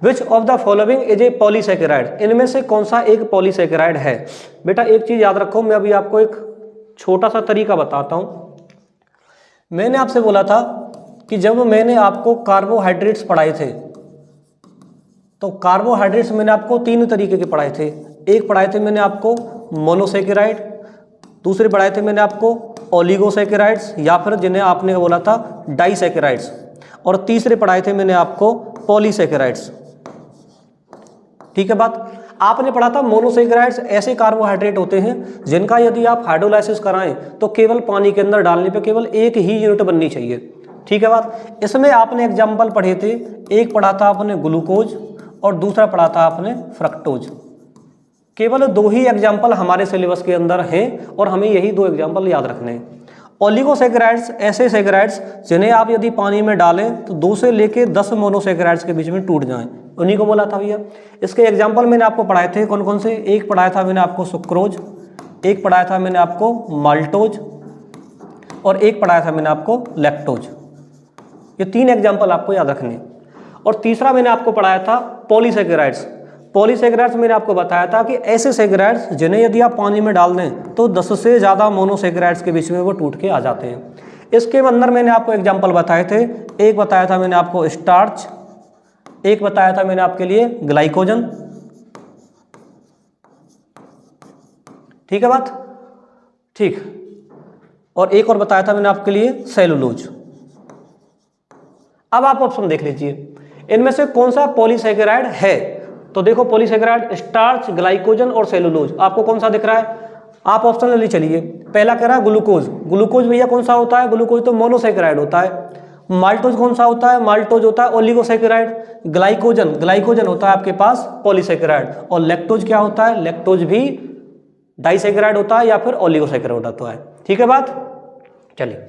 विच of the following is A polysaccharide, इनमें से कौन सा एक पॉलीसेकेराइड है? बेटा एक चीज याद रखो, मैं अभी आपको एक छोटा सा तरीका बताता हूं। मैंने आपसे बोला था कि जब मैंने आपको कार्बोहाइड्रेट्स पढ़ाए थे तो कार्बोहाइड्रेट्स मैंने आपको तीन तरीके के पढ़ाए थे। एक पढ़ाए थे मैंने आपको मोनोसेकेराइड, दूसरे पढ़ाए थे मैंने आपको ओलिगोसेकेराइड्स या फिर जिन्हें आपने बोला था डाइसेकेराइड्स, और तीसरे पढ़ाए थे मैंने आपको पॉलीसेकेराइड्स। ठीक है बात। आपने पढ़ा था मोनोसेकेराइड्स ऐसे कार्बोहाइड्रेट होते हैं जिनका यदि आप हाइड्रोलाइसिस कराएं तो केवल पानी के अंदर डालने पे केवल एक ही यूनिट बननी चाहिए। ठीक है बात। इसमें आपने एग्जाम्पल पढ़े थे, एक पढ़ा था आपने ग्लूकोज और दूसरा पढ़ा था आपने फ्रक्टोज। केवल दो ही एग्जाम्पल हमारे सिलेबस के अंदर हैं और हमें यही दो एग्जाम्पल याद रखने हैं। ओलिगोसेकेराइड्स ऐसे सेकेराइड्स जिन्हें आप यदि पानी में डालें तो 2 से लेके 10 मोनोसेकेराइड्स के बीच में टूट जाएं, उन्हीं को बोला था भैया। इसके एग्जाम्पल मैंने आपको पढ़ाए थे कौन कौन से? एक पढ़ाया था मैंने आपको सुक्रोज, एक पढ़ाया था मैंने आपको माल्टोज और एक पढ़ाया था मैंने आपको लैक्टोज। ये 3 एग्जाम्पल आपको याद रखने। और तीसरा मैंने आपको पढ़ाया था पॉलीसेकेराइड्स। पॉलीसेकेराइड्स मैंने आपको बताया था कि ऐसे सेकेराइड्स जिन्हें यदि आप पानी में डाल दें तो 10 से ज़्यादा मोनोसेकेराइड्स के बीच में वो टूट के आ जाते हैं। इसके अंदर मैंने आपको एग्जाम्पल बताए थे, एक बताया था मैंने आपको स्टार्च, एक बताया था मैंने आपके लिए ग्लाइकोजन। ठीक है बात, ठीक। और एक और बताया था मैंने आपके लिए सेलुलोज। अब आप ऑप्शन देख लीजिए, इनमें से कौन सा पॉलीसेकेराइड है? तो देखो पॉलीसेकेराइड स्टार्च, ग्लाइकोजन और सेलुलोज, आपको कौन सा दिख रहा है? आप ऑप्शन ले चलिए। पहला कह रहा है ग्लूकोज। ग्लूकोज भैया कौन सा होता है? ग्लूकोज तो मोनोसेकेराइड होता है। माल्टोज कौन सा होता है? माल्टोज होता है ओलिगोसेकेराइड। ग्लाइकोजन होता है आपके पास पॉलीसेकेराइड। और लैक्टोज क्या होता है? लैक्टोज भी डाइसेकेराइड होता है या फिर ओलिगोसेकेराइड होता है। ठीक है बात। चलिए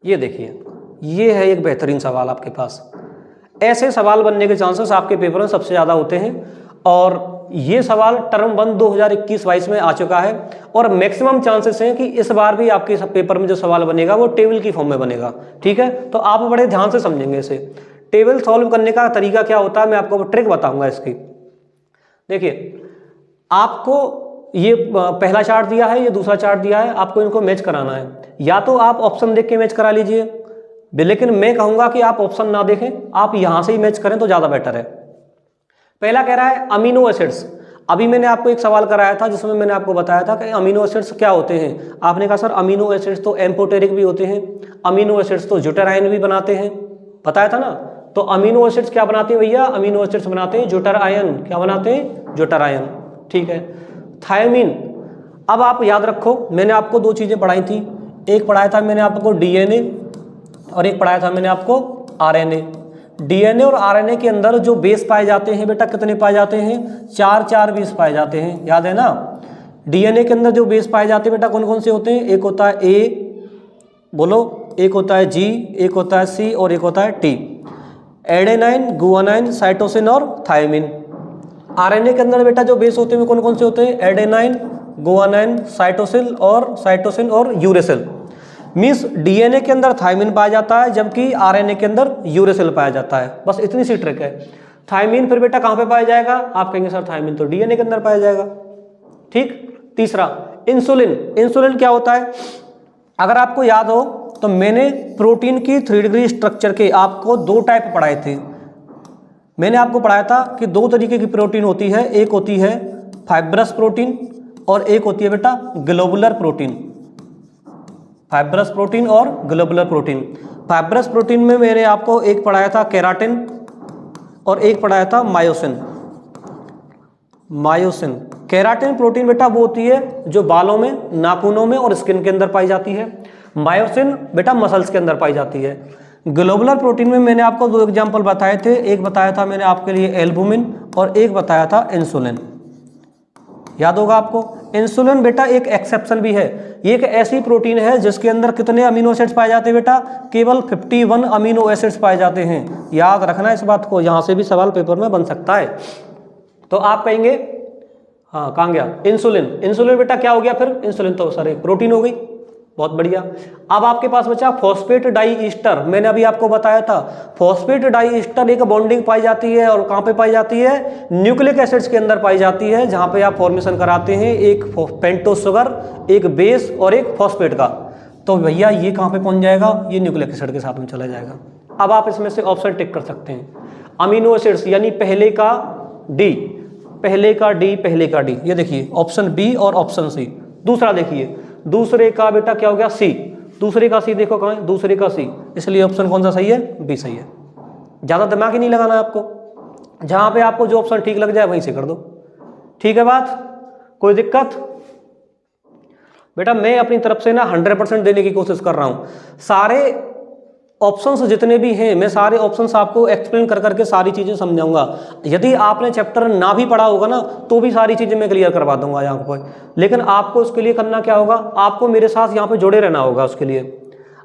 ये देखिए, ये है एक बेहतरीन सवाल आपके पास। ऐसे सवाल बनने के चांसेस आपके पेपर में सबसे ज़्यादा होते हैं और ये सवाल टर्म 1 2021-22 में आ चुका है और मैक्सिमम चांसेस हैं कि इस बार भी आपके पेपर में जो सवाल बनेगा वो टेबल की फॉर्म में बनेगा। ठीक है, तो आप बड़े ध्यान से समझेंगे इसे। टेबल सॉल्व करने का तरीका क्या होता है मैं आपको ट्रिक बताऊंगा इसकी। देखिए आपको ये पहला चार्ट दिया है, ये दूसरा चार्ट दिया है, आपको इनको मैच कराना है। या तो आप ऑप्शन देख के मैच करा लीजिए, लेकिन मैं कहूंगा कि आप ऑप्शन ना देखें, आप यहां से ही मैच करें तो ज्यादा बेटर है। पहला कह रहा है अमीनो एसिड्स। अभी मैंने आपको एक सवाल कराया था जिसमें मैंने आपको बताया था कि अमीनो एसिड्स क्या होते हैं। आपने कहा सर अमीनो एसिड्स तो एम्फोटेरिक भी होते हैं, अमीनो एसिड्स तो ज्यूटेराइन भी बनाते हैं, बताया था ना। तो अमीनो एसिड्स क्या बनाते हैं भैया? अमीनो एसिड्स बनाते हैं ज्यूटेराइन। क्या बनाते हैं? ज्यूटेराइन। ठीक है। थायमीन, अब आप याद रखो मैंने आपको 2 चीजें पढ़ाई थी, एक पढ़ाया था मैंने आपको डीएनए और एक पढ़ाया था मैंने आपको आरएनए। डीएनए और आरएनए के अंदर जो बेस पाए जाते हैं बेटा कितने पाए जाते हैं? 4 बेस पाए जाते हैं, याद है ना। डीएनए के अंदर जो बेस पाए जाते हैं बेटा कौन कौन से होते हैं? एक होता है ए, बोलो, एक होता है जी, एक होता है सी और एक होता है टी। एडेनाइन, गुआनाइन, साइटोसिन और थायमीन। आरएनए के अंदर बेटा जो बेस होते हैं कौन कौन से होते हैं? एडेनाइन, गुआनाइन, साइटोसिन और यूरेसिल। मीन्स डीएनए के अंदर थायमीन पाया जाता है जबकि आरएनए के अंदर यूरेसिल पाया जाता है। बस इतनी सी ट्रिक है। थायमीन फिर बेटा कहाँ पे पाया जाएगा? आप कहेंगे सर थायमीन तो डीएनए के अंदर पाया जाएगा। ठीक। तीसरा इंसुलिन। इंसुलिन क्या होता है? अगर आपको याद हो तो मैंने प्रोटीन की 3 डिग्री स्ट्रक्चर के आपको 2 टाइप पढ़ाए थे। मैंने आपको पढ़ाया था कि 2 तरीके की प्रोटीन होती है, एक होती है फाइब्रस प्रोटीन और एक होती है बेटा ग्लोबुलर प्रोटीन। फाइब्रस प्रोटीन और ग्लोबुलर प्रोटीन। फाइब्रस प्रोटीन में मैंने आपको एक पढ़ाया था केराटिन और एक पढ़ाया था मायोसिन। मायोसिन। केराटिन प्रोटीन बेटा वो होती है जो बालों में, नाखूनों में और स्किन के अंदर पाई जाती है। मायोसिन बेटा मसल्स के अंदर पाई जाती है। ग्लोबुलर प्रोटीन में मैंने आपको दो एग्जांपल बताए थे, एक बताया था मैंने आपके लिए एल्बुमिन और एक बताया था इंसुलिन, याद होगा आपको। इंसुलिन बेटा एक एक्सेप्शन भी है, ये एक ऐसी प्रोटीन है जिसके अंदर कितने अमीनो एसिड्स पाए जाते हैं बेटा, केवल 51 अमीनो एसिड्स पाए जाते हैं। याद रखना इस बात को, यहाँ से भी सवाल पेपर में बन सकता है। तो आप कहेंगे हाँ कहाँ गया इंसुलिन, इंसुलिन बेटा क्या हो गया फिर, इंसुलिन तो सर एक प्रोटीन हो गई, बहुत बढ़िया। अब आपके पास बचा फॉस्फेट डाई ईस्टर, मैंने अभी आपको बताया था फॉस्फेट डाई ईस्टर एक बॉन्डिंग पाई जाती है और कहाँ पे पाई जाती है, न्यूक्लिक एसिड्स के अंदर पाई जाती है, जहाँ पे आप फॉर्मेशन कराते हैं एक पेंटोस शुगर, एक बेस और एक फॉस्फेट का। तो भैया ये कहाँ पे पहुँच जाएगा, ये न्यूक्लिक एसिड के साथ में चला जाएगा। अब आप इसमें से ऑप्शन टिक कर सकते हैं, अमीनो एसिड्स यानी पहले का डी, पहले का डी, पहले का डी, ये देखिए ऑप्शन बी और ऑप्शन सी। दूसरा देखिए, दूसरे का बेटा क्या हो गया सी, दूसरे का सी देखो कहाँ है, दूसरे का सी, इसलिए ऑप्शन कौन सा सही है, बी सही है। ज़्यादा दिमाग ही नहीं लगाना है आपको, जहाँ पे आपको जो ऑप्शन ठीक लग जाए वहीं से कर दो, ठीक है बात, कोई दिक्कत। बेटा मैं अपनी तरफ से ना 100% देने की कोशिश कर रहा हूँ, सारे ऑप्शंस जितने भी हैं मैं सारे ऑप्शंस आपको एक्सप्लेन कर करके सारी चीज़ें समझाऊंगा। यदि आपने चैप्टर ना भी पढ़ा होगा ना तो भी सारी चीज़ें मैं क्लियर करवा दूंगा यहाँ पर, लेकिन आपको उसके लिए करना क्या होगा, आपको मेरे साथ यहाँ पे जुड़े रहना होगा उसके लिए।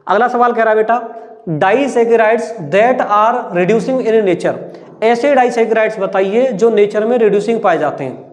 अगला सवाल कह रहा है बेटा, disaccharides that are reducing in nature, ऐसे डाइसैकेराइड्स बताइए जो नेचर में रिड्यूसिंग पाए जाते हैं।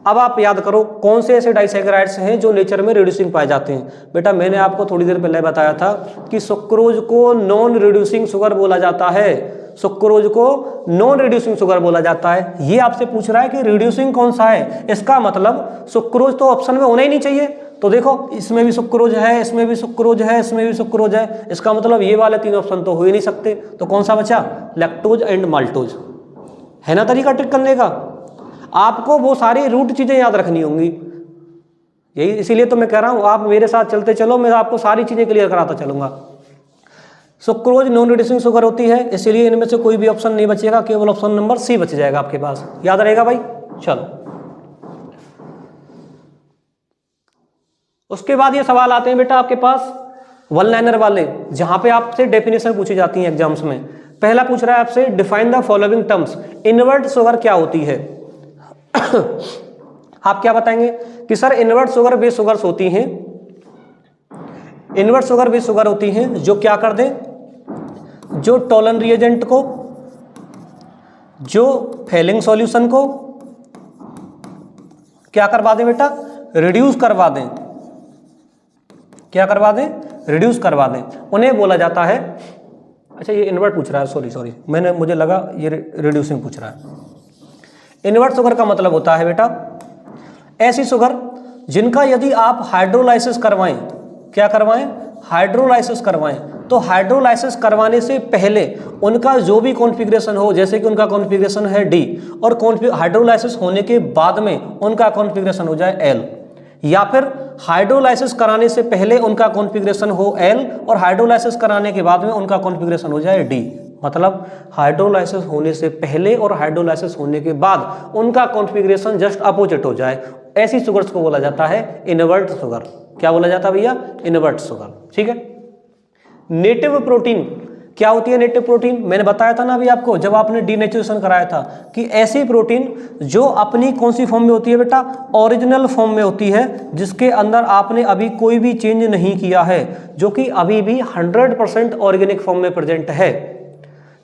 अब आप याद करो कौन से ऐसे डाइसैकेराइड्स हैं जो नेचर में रिड्यूसिंग पाए जाते हैं। बेटा मैंने आपको थोड़ी देर पहले बताया था कि सुक्रोज को नॉन रिड्यूसिंग शुगर बोला जाता है, सुक्रोज को नॉन रिड्यूसिंग शुगर बोला जाता है। ये आपसे पूछ रहा है कि रिड्यूसिंग कौन सा है, इसका मतलब सुक्रोज तो ऑप्शन में होना ही नहीं चाहिए। तो देखो इसमें भी सुक्रोज है, इसमें भी सुक्रोज है, इसमें भी सुक्रोज है, इसका मतलब ये वाले तीन ऑप्शन तो हो ही नहीं सकते। तो कौन सा बचा, लैक्टोज एंड माल्टोज, है ना तरीका ट्रिक करने का। आपको वो सारी रूट चीजें याद रखनी होंगी, यही इसीलिए तो मैं कह रहा हूं आप मेरे साथ चलते चलो, मैं आपको सारी चीजें क्लियर कराता चलूंगा। सुक्रोज नॉन रिड्यूसिंग शुगर होती है, इसलिए इनमें से कोई भी ऑप्शन नहीं बचेगा, केवल ऑप्शन नंबर सी बच जाएगा आपके पास, याद रहेगा भाई। चलो उसके बाद ये सवाल आते हैं बेटा आपके पास वन लाइनर वाले, जहां पे आपसे डेफिनेशन पूछी जाती है एग्जाम्स में। पहला पूछ रहा है आपसे, define the following terms, invert sugar क्या होती है। आप क्या बताएंगे कि सर इनवर्ट शुगर वे शुगर्स होती हैं, इनवर्ट शुगर वे शुगर होती हैं जो क्या कर दें, जो टोलन रिएजेंट को, जो फेलिंग सॉल्यूशन को क्या करवा दें बेटा, रिड्यूस करवा दें, क्या करवा दें, रिड्यूस करवा दें, उन्हें बोला जाता है। अच्छा ये इनवर्ट पूछ रहा है, सॉरी मैंने मुझे लगा ये रिड्यूसिंग पूछ रहा है। इनवर्ट शुगर का मतलब होता है बेटा ऐसी शुगर जिनका यदि आप हाइड्रोलाइसिस करवाएं, क्या करवाएं, हाइड्रोलाइसिस करवाएं, तो हाइड्रोलाइसिस करवाने से पहले उनका जो भी कॉन्फ़िगरेशन हो, जैसे कि उनका कॉन्फ़िगरेशन है डी, और हाइड्रोलाइसिस होने के बाद में उनका कॉन्फ़िगरेशन हो जाए एल, या फिर हाइड्रोलाइसिस कराने से पहले उनका कॉन्फ़िगरेशन हो एल और हाइड्रोलाइसिस कराने के बाद में उनका कॉन्फ़िगरेशन हो जाए डी। मतलब हाइड्रोलाइसिस होने से पहले और हाइड्रोलाइसिस होने के बाद उनका कॉन्फ़िगरेशन जस्ट अपोजिट हो जाए, ऐसी शुगर्स को बोला जाता है इनवर्ट शुगर। क्या बोला जाता है भैया, इनवर्ट शुगर, ठीक है। नेटिव प्रोटीन क्या होती है, नेटिव प्रोटीन मैंने बताया था ना अभी आपको जब आपने डीनेचुरेशन कराया था, कि ऐसी प्रोटीन जो अपनी कौन सी फॉर्म में होती है बेटा, ओरिजिनल फॉर्म में होती है, जिसके अंदर आपने अभी कोई भी चेंज नहीं किया है, जो कि अभी भी 100% ऑर्गेनिक फॉर्म में प्रेजेंट है।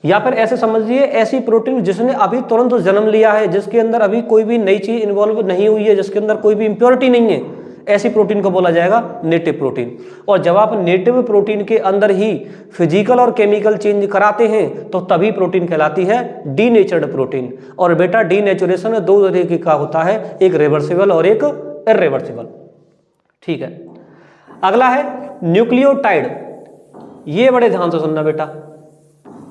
या फिर ऐसे समझिए ऐसी प्रोटीन जिसने अभी तुरंत जन्म लिया है, जिसके अंदर अभी कोई भी नई चीज इन्वॉल्व नहीं हुई है, जिसके अंदर कोई भी इंप्योरिटी नहीं है, ऐसी प्रोटीन को बोला जाएगा नेटिव प्रोटीन। और जब आप नेटिव प्रोटीन के अंदर ही फिजिकल और केमिकल चेंज कराते हैं तो तभी प्रोटीन कहलाती है डीनेचर्ड प्रोटीन। और बेटा डीनेचुरेशन दो तरीके का होता है, एक रिवर्सिबल और एक इरिवर्सिबल, ठीक है। अगला है न्यूक्लियोटाइड, ये बड़े ध्यान से सुनना बेटा,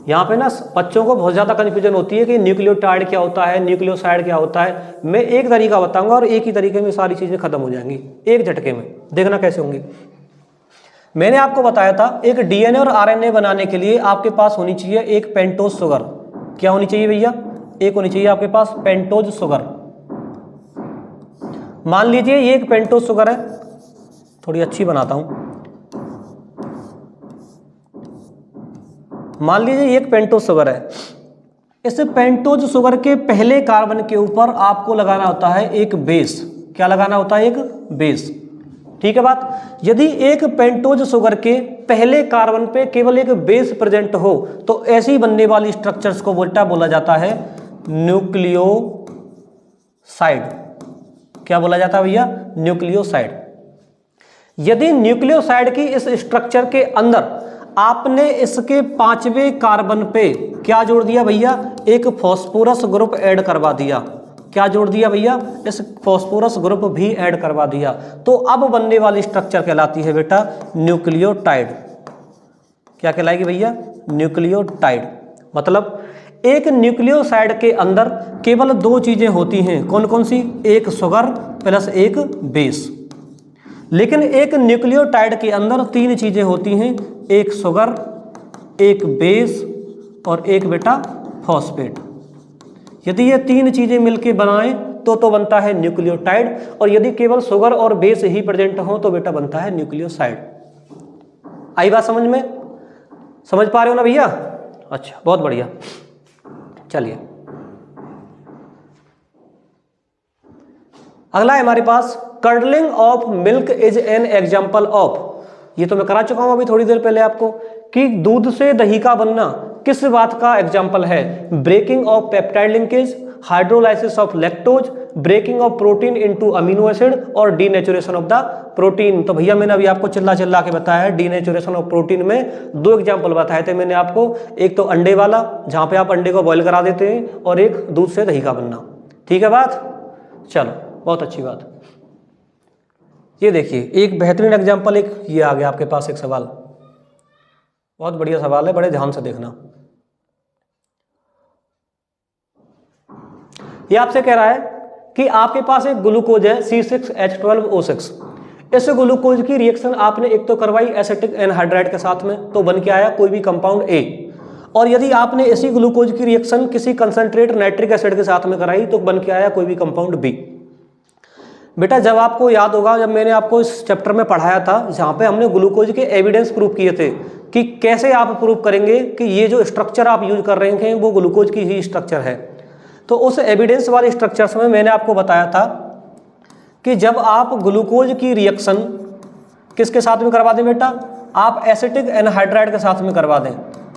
यहाँ पे ना बच्चों को बहुत ज़्यादा कन्फ्यूजन होती है कि न्यूक्लियोटाइड क्या होता है, न्यूक्लियोसाइड क्या होता है। मैं एक तरीका बताऊंगा और एक ही तरीके में सारी चीज़ें खत्म हो जाएंगी एक झटके में, देखना कैसे होंगी। मैंने आपको बताया था एक डीएनए और आरएनए बनाने के लिए आपके पास होनी चाहिए एक पेंटोज शुगर। क्या होनी चाहिए भैया, एक होनी चाहिए आपके पास पेंटोज शुगर, मान लीजिए ये एक पेंटोज शुगर है, थोड़ी अच्छी बनाता हूं। मान लीजिए ये एक पेंटोज शुगर है। इस पेंटोज शुगर के पहले कार्बन के ऊपर आपको लगाना होता है एक बेस। क्या लगाना होता है? एक बेस। ठीक है बात। यदि एक पेंटोज शुगर के पहले कार्बन पे केवल एक बेस प्रेजेंट हो तो ऐसी बनने वाली स्ट्रक्चर्स को बेटा बोला जाता है न्यूक्लियोसाइड। क्या बोला जाता है भैया? न्यूक्लियोसाइड। यदि न्यूक्लियोसाइड की इस स्ट्रक्चर के अंदर आपने इसके 5वें कार्बन पे क्या जोड़ दिया भैया? एक फॉस्फोरस ग्रुप ऐड करवा दिया। क्या जोड़ दिया भैया? इस फॉस्फोरस ग्रुप भी ऐड करवा दिया, तो अब बनने वाली स्ट्रक्चर कहलाती है बेटा न्यूक्लियोटाइड। क्या कहलाएगी भैया? न्यूक्लियोटाइड। मतलब एक न्यूक्लियोसाइड के अंदर केवल 2 चीजें होती हैं। कौन कौन सी? एक शुगर प्लस एक बेस। लेकिन एक न्यूक्लियोटाइड के अंदर 3 चीजें होती हैं, एक शुगर, एक बेस और एक बेटा फॉस्फेट। यदि ये 3 चीजें मिलकर बनाएं तो बनता है न्यूक्लियोटाइड, और यदि केवल शुगर और बेस ही प्रेजेंट हो तो बेटा बनता है न्यूक्लियोसाइड। आई बात समझ में? समझ पा रहे हो ना भैया? अच्छा, बहुत बढ़िया। चलिए अगला है हमारे पास curdling of milk is an example of. ये तो मैं करा चुका हूं अभी थोड़ी देर पहले आपको, कि दूध से दही का बनना किस बात का एग्जाम्पल है? Breaking of peptide linkage, hydrolysis of lactose, breaking of protein into amino acid और डीनेचुरेशन ऑफ द प्रोटीन। तो भैया मैंने अभी आपको चिल्ला चिल्ला के बताया है, डीनेचुरेशन ऑफ प्रोटीन में 2 एग्जाम्पल बताए थे मैंने आपको। एक तो अंडे वाला, जहां पे आप अंडे को बॉईल करा देते हैं, और एक दूध से दही का बनना। ठीक है बात? चलो, बहुत अच्छी बात। ये देखिए एक बेहतरीन एग्जाम्पल, एक ये आ गया आपके पास एक सवाल, बहुत बढ़िया सवाल है, बड़े ध्यान से देखना। ये आपसे कह रहा है कि आपके पास एक ग्लूकोज है C6H12O6। इस ग्लूकोज की रिएक्शन आपने एक तो करवाई एसिटिक एनहाइड्राइड के साथ में, तो बन के आया कोई भी कंपाउंड A। और यदि आपने इसी ग्लूकोज की रिएक्शन किसी कंसंट्रेट नाइट्रिक एसिड के साथ में कराई तो बन के आया कोई भी कंपाउंड B। बेटा जब आपको याद होगा, जब मैंने आपको इस चैप्टर में पढ़ाया था जहाँ पे हमने ग्लूकोज के एविडेंस प्रूव किए थे कि कैसे आप प्रूव करेंगे कि ये जो स्ट्रक्चर आप यूज कर रहे हैं वो ग्लूकोज की ही स्ट्रक्चर है, तो उस एविडेंस वाले स्ट्रक्चर्स में मैंने आपको बताया था कि जब आप ग्लूकोज की रिएक्शन किसके साथ में करवा दें बेटा? आप एसिटिक एनहाइड्राइड के साथ में करवा दें।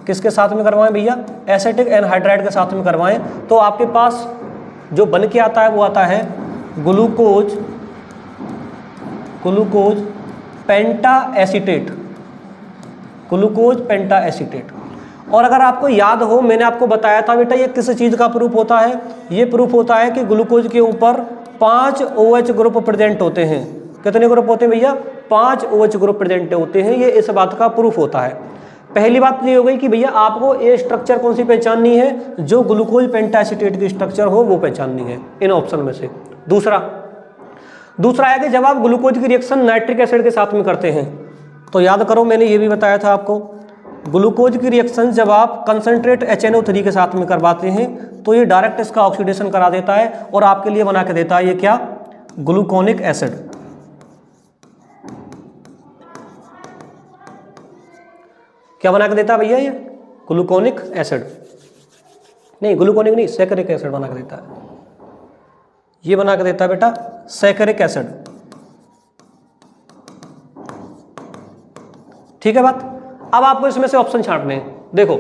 किसके साथ में करवाएं भैया? एसिटिक एनहाइड्राइड के साथ में करवाएं, तो आपके पास जो बन के आता है वो आता है ग्लूकोज पेंटा एसीटेट। ग्लूकोज पेंटा एसीटेट। और अगर आपको याद हो, मैंने आपको बताया था बेटा ये किस चीज़ का प्रूफ होता है? ये प्रूफ होता है कि ग्लूकोज के ऊपर 5 OH ग्रुप प्रेजेंट होते हैं। कितने ग्रुप होते हैं भैया? 5 OH ग्रुप प्रेजेंट होते हैं। ये इस बात का प्रूफ होता है। पहली बात ये हो गई कि भैया आपको ये स्ट्रक्चर कौन सी पहचाननी है? जो ग्लूकोज पेंटा एसीटेट की स्ट्रक्चर हो वो पहचाननी है इन ऑप्शन में से। दूसरा है कि जब आप ग्लूकोज की रिएक्शन नाइट्रिक एसिड के साथ में करते हैं तो याद करो, मैंने ये भी बताया था आपको, ग्लूकोज की रिएक्शन जब आप कंसंट्रेट HNO3 के साथ में करवाते हैं तो ये डायरेक्ट इसका ऑक्सीडेशन करा देता है और आपके लिए बना के देता है ये क्या? Gluconic acid. क्या बना के देता है भैया? ये ग्लूकोनिक एसिड नहीं, ग्लूकोनिक नहीं, सैकरिक एसिड बना के देता है। ये बना के देता है बेटा सैकरिक एसिड। ठीक है बात? अब आपको इसमें से ऑप्शन छांटने हैं। देखो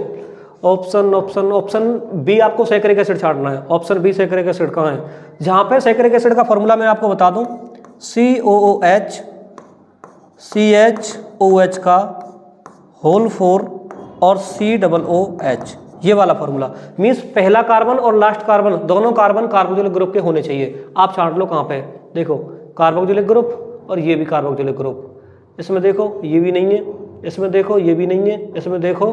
ऑप्शन बी आपको सैकरिक एसिड छांटना है। ऑप्शन बी सैकरिक एसिड कहाँ है? जहां पे सैकरिक एसिड का फॉर्मूला मैं आपको बता दूं, COOH CHOH का होल 4 और COOH, ये वाला फॉर्मूला मीन्स पहला कार्बन और लास्ट कार्बन दोनों कार्बन कार्बोक्सिलिक ग्रुप के होने चाहिए। आप छांट लो कहाँ पे? देखो कार्बोक्सिलिक ग्रुप और ये भी कार्बोक्सिलिक ग्रुप। इसमें देखो ये भी नहीं है, इसमें देखो ये भी नहीं है, इसमें देखो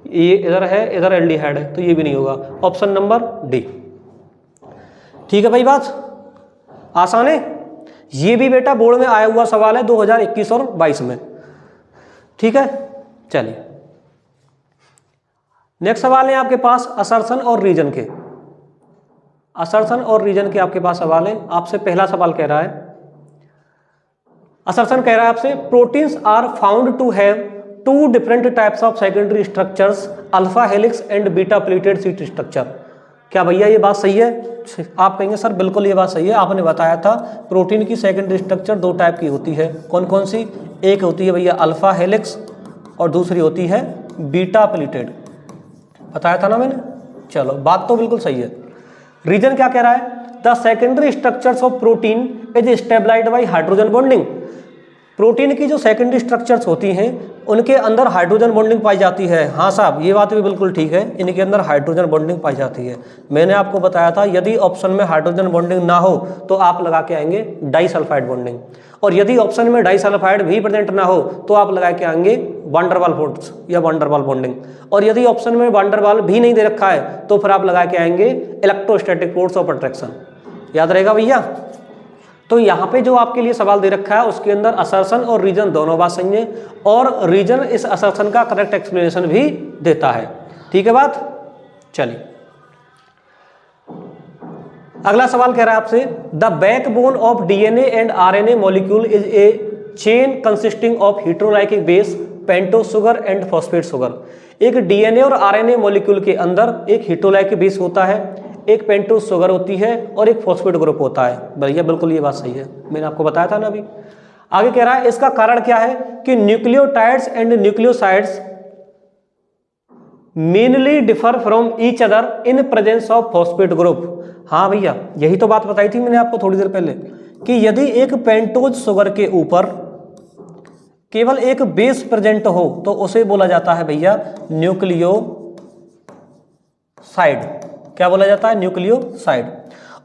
ये इधर है, इधर एल्डिहाइड है, तो ये भी नहीं होगा। Option number D. ठीक है भाई, बात आसान है। ये भी बेटा बोर्ड में आया हुआ सवाल है 2021 और 22 में। ठीक है, चलिए नेक्स्ट सवाल है आपके पास असर्शन और रीजन के। असर्शन और रीजन के आपके पास सवाल है। आपसे पहला सवाल कह रहा है असर्शन कह रहा है आपसे proteins are found to have two different types of secondary structures, alpha helix and beta pleated sheet structure. क्या भैया ये बात सही है? आप कहेंगे सर बिल्कुल ये बात सही है, आपने बताया था प्रोटीन की सेकेंडरी स्ट्रक्चर दो टाइप की होती है। कौन कौन सी? एक होती है भैया अल्फा हेलिक्स और दूसरी होती है बीटा प्लेटेड, बताया था ना मैंने। चलो बात तो बिल्कुल सही है। रीजन क्या कह रहा है? The secondary structures of protein is stabilised by hydrogen bonding. Protein की जो सेकेंडरी स्ट्रक्चर्स होती हैं उनके अंदर हाइड्रोजन बॉन्डिंग पाई जाती है। हाँ साहब ये बात भी बिल्कुल ठीक है, इनके अंदर हाइड्रोजन बॉन्डिंग पाई जाती है। मैंने आपको बताया था यदि ऑप्शन में हाइड्रोजन बॉन्डिंग ना हो तो आप लगा के आएंगे डाइसल्फाइड बॉन्डिंग, और यदि ऑप्शन में डाइसल्फाइड भी प्रेजेंट ना हो तो आप लगा के आएंगे वान डेर वाल फोर्स या वान डेर वाल बॉन्डिंग, और यदि ऑप्शन में वान डेर वाल भी नहीं दे रखा है तो फिर आप लगा के आएंगे इलेक्ट्रोस्टैटिक फोर्स ऑफ अट्रैक्शन। याद रहेगा भैया। तो यहाँ पे जो आपके लिए सवाल दे रखा है उसके अंदर असर्शन और रीजन दोनों बात सही है, और रीजन इस असर्शन का करेक्ट एक्सप्लेनेशन भी देता है। ठीक है बात। चलिए अगला सवाल कह रहा है आपसे the backbone of DNA and RNA molecule is a chain consisting of heterolytic base, pentose sugar and phosphate sugar. एक डीएनए और आरएनए मॉलिक्यूल के अंदर एक हेटेरोलाइटिक बेस होता है, एक पेंटोज शुगर होती है और एक फॉस्फेट ग्रुप होता है। भैया बिल्कुल ये बात सही है, मैंने आपको बताया था ना अभी। आगे कह रहा है इसका कारण क्या है कि nucleotides and nucleosides mainly differ from each other in presence of phosphate group. हाँ भैया यही तो बात बताई थी मैंने आपको थोड़ी देर पहले कि यदि एक पेंटोज शुगर के ऊपर केवल एक बेस प्रेजेंट हो तो उसे बोला जाता है भैया न्यूक्लियोसाइड। क्या बोला जाता है? न्यूक्लियोसाइड।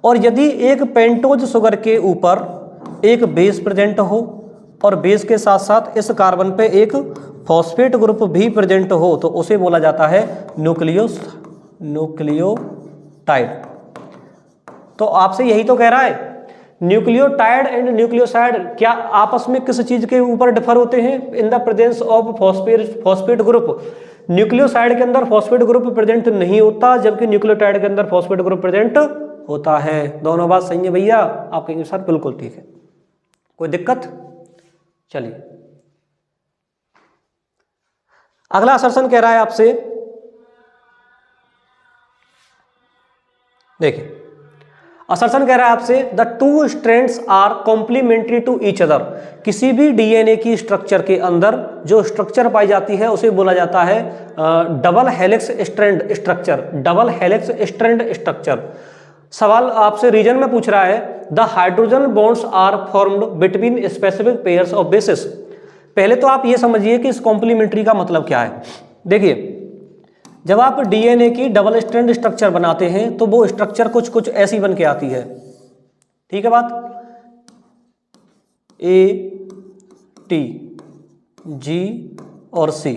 और यदि एक पेंटोज शुगर के ऊपर एक बेस प्रेजेंट हो और बेस के साथ साथ इस कार्बन पे एक फॉस्फेट ग्रुप भी प्रेजेंट हो तो उसे बोला जाता है न्यूक्लियोटाइड। तो आपसे यही तो कह रहा है न्यूक्लियोटाइड एंड न्यूक्लियोसाइड क्या आपस में किस चीज के ऊपर डिफर होते हैं? In the presence of phosphate group. Nucleoside के अंदर फॉस्फेट ग्रुप प्रेजेंट नहीं होता जबकि न्यूक्लियोटाइड के अंदर फॉस्फेट ग्रुप प्रेजेंट होता है। दोनों बात सही है भैया। आप कहेंगे सर बिल्कुल ठीक है, कोई दिक्कत? चलिए अगला असर्शन कह रहा है आपसे, देखिए असर्शन कह रहा है आपसे the two strands are complementary to each other. किसी भी डीएनए की स्ट्रक्चर के अंदर जो स्ट्रक्चर पाई जाती है उसे बोला जाता है double helix strand structure. Double helix strand structure. सवाल आपसे रीजन में पूछ रहा है the hydrogen bonds are formed between specific pairs of bases. पहले तो आप ये समझिए कि इस कॉम्प्लीमेंट्री का मतलब क्या है। देखिए जब आप डीएनए की डबल स्ट्रैंड स्ट्रक्चर बनाते हैं तो वो स्ट्रक्चर कुछ कुछ ऐसी बन के आती है। ठीक है बात? ए टी जी और सी।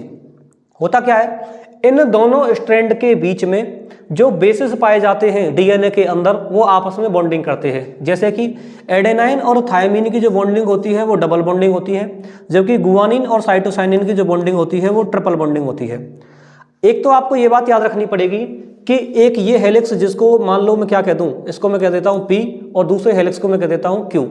होता क्या है इन दोनों स्ट्रैंड के बीच में जो बेसिस पाए जाते हैं डीएनए के अंदर वो आपस में बॉन्डिंग करते हैं। जैसे कि एडेनाइन और थायमिन की जो बॉन्डिंग होती है वो डबल बॉन्डिंग होती है, जबकि गुआनिन और साइटोसाइनिन की जो बॉन्डिंग होती है वो ट्रिपल बॉन्डिंग होती है। एक तो आपको ये बात याद रखनी पड़ेगी कि एक ये हेलिक्स जिसको मान लो मैं क्या कह दूं, इसको मैं कह देता हूं P और दूसरे हेलिक्स को मैं कह देता हूं Q।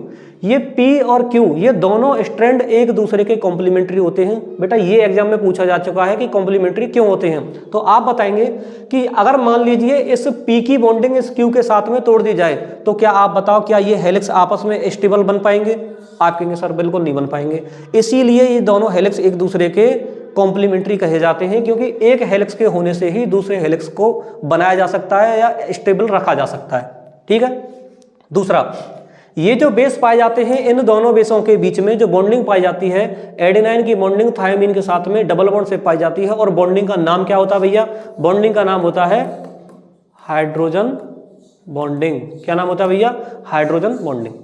ये P और Q ये दोनों स्ट्रैंड एक दूसरे के कॉम्प्लीमेंट्री होते हैं। बेटा ये एग्जाम में पूछा जा चुका है कि कॉम्प्लीमेंट्री क्यों होते हैं। तो आप बताएंगे कि अगर मान लीजिए इस P की बॉन्डिंग इस Q के साथ में तोड़ दी जाए तो क्या आप बताओ क्या ये हेलिक्स आपस में स्टेबल बन पाएंगे? आप कहेंगे सर बिल्कुल नहीं बन पाएंगे। इसीलिए ये दोनों हेलिक्स एक दूसरे के कॉम्प्लीमेंट्री कहे जाते हैं, क्योंकि एक हेलिक्स के होने से ही दूसरे हेलिक्स को बनाया जा सकता है या स्टेबल रखा जा सकता है। ठीक है। दूसरा, ये जो बेस पाए जाते हैं इन दोनों बेसों के बीच में जो बॉन्डिंग पाई जाती है, एडेनाइन की बॉन्डिंग थायमिन के साथ में डबल बॉन्ड से पाई जाती है, और बॉन्डिंग का नाम क्या होता है भैया? बॉन्डिंग का नाम होता है हाइड्रोजन बॉन्डिंग। क्या नाम होता है भैया? Hydrogen bonding.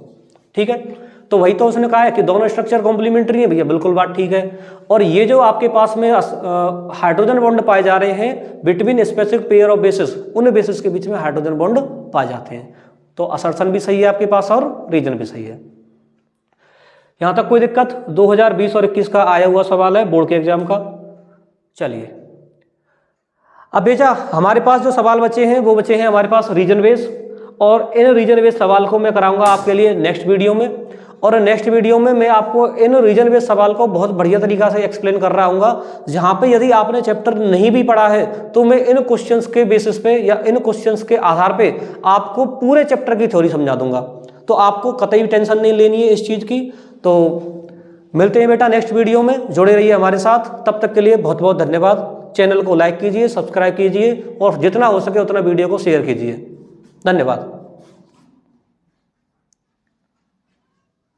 ठीक है। तो वही तो उसने कहा है कि दोनों स्ट्रक्चर कॉम्प्लीमेंट्री है भैया, बिल्कुल बात ठीक है। और ये जो आपके पास में हाइड्रोजन बॉन्ड पाए जा रहे हैं between specific pair of basis, उन बेसिस के बीच में हाइड्रोजन बॉन्ड पाए जाते हैं। तो असर्शन भी सही है आपके पास और रीजन भी सही है। यहां तक कोई दिक्कत? 2020 और 21 का आया हुआ सवाल है बोर्ड के एग्जाम का। चलिए अब बेटा हमारे पास जो सवाल बचे हैं वो बचे हैं हमारे पास रीजन बेस, और इन रीजन बेस सवाल को मैं कराऊंगा आपके लिए नेक्स्ट वीडियो में। और नेक्स्ट वीडियो में मैं आपको इन रीजन बेस्ड सवाल को बहुत बढ़िया तरीका से एक्सप्लेन कर रहा हूँ, जहाँ पे यदि आपने चैप्टर नहीं भी पढ़ा है तो मैं इन क्वेश्चंस के बेसिस पे या इन क्वेश्चंस के आधार पे आपको पूरे चैप्टर की थ्योरी समझा दूंगा। तो आपको कतई टेंशन नहीं लेनी है इस चीज़ की। तो मिलते हैं बेटा नेक्स्ट वीडियो में, जुड़े रहिए हमारे साथ। तब तक के लिए बहुत बहुत धन्यवाद। चैनल को लाइक कीजिए, सब्सक्राइब कीजिए और जितना हो सके उतना वीडियो को शेयर कीजिए। धन्यवाद।